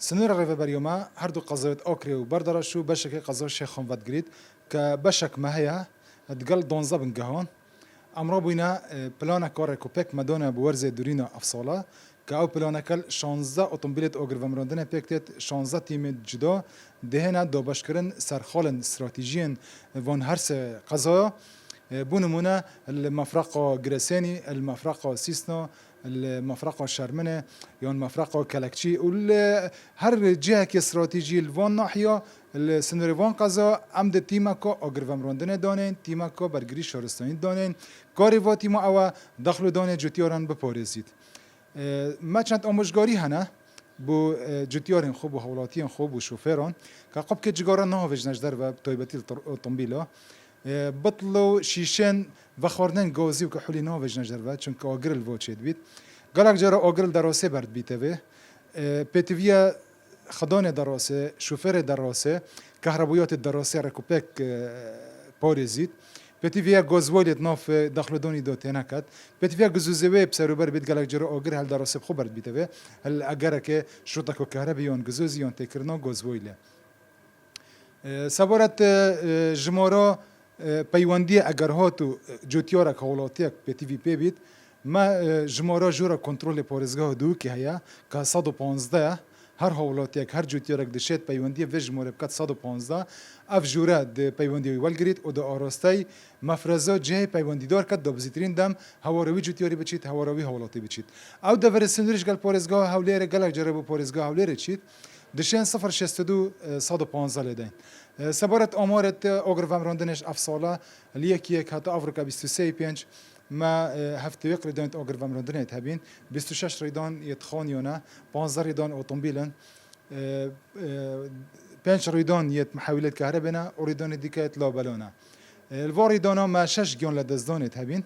سنور ریوبریوما هر دو قضاوت آکری و بردارشو بشک قضا شیخان ود گرید که بشک ماهیا دقل دونزا بنجهان امرا بوینا پلان کار کوپک مدونه بورز دورینا افصاله که او پلان کل 16 اتومبیلت اوگر و مراندن پکتت 16 تیم جدا دهنا دو باشکرن سرخالن استراتژیین وان هر سه قضايا بونمونا المفرقة جراساني المفرقة سيسنا المفرقة شرمنة يعني المفرقة كلاكشي هر جهة كاستراتيجي الفون ناحية السنوريفان قضا عمد تيماكو اگر ومراندن دانين تيماكو برگري شهرستاني دانين كاريوا تيما او دخلو دانين جوتياران بپارزيد ما چند آموزگاری هنه بو جوتیارن خوب و حولاتیان خوب و شوفران که قبل که جگاران نهاوج نجدر و تایبتی الطنبیلا بطلو شیشن و خوردن گازی و که حولی نهاوج نجدر و چون که آگرل واچید بید گلک جرا آگرل دراسه برد بیته و پیتویا خدان دراسه شوفر دراسه کهربایات دراسه رکوپک پارزید پتیویا گازوالت ناف داخل دونی داته نکد پتیویا گزوزوی بسروبر بید گلک جرا آگر هل دراسه خوب برد بیته و هل اگر که شرطه که کهربایان گزوزیان تکرنا گازوایله سوارت جمارا پیوندی اگر هاتو جوتیارک حولاتیک پتیوی پی بید ما جمارا جورا کنترل پارزگاه دو که هیا که 115 هر حولاتیک هر جوتیارک دشت پیوندی و جماره بکت 115 اف جوره د پیوندی ولگرید و د آراسته مفرزا جه پیوندی دار کد دابزیترین دم هواروی جوتیاری بچید هواروی حولاتی بچید او د ورسندرش گل پارزگاه حولیر گلک جربو پارزگاه حولیر چید دشین 062 115 لدین سبارت آمارت آگر ومراندنش افساله لیکی یک حتی افریقا 23 پنج ما هفته یک ریدان آگر ومراندنه هبین 26 ریدان یتخانیونه 15 ریدان اتومبیلن 5 ریدان یت محاولت کهربنا و ریدان دیگه لا بلونه الواریدانا ما 6 گیان لدزدانت هبین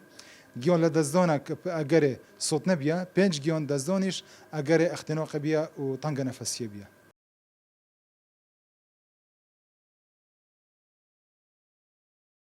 گیان لدزدانک اگر صوت نبیه 5 گیان دزدانش اگر اختناق بیا و تنگ نفسیه بیا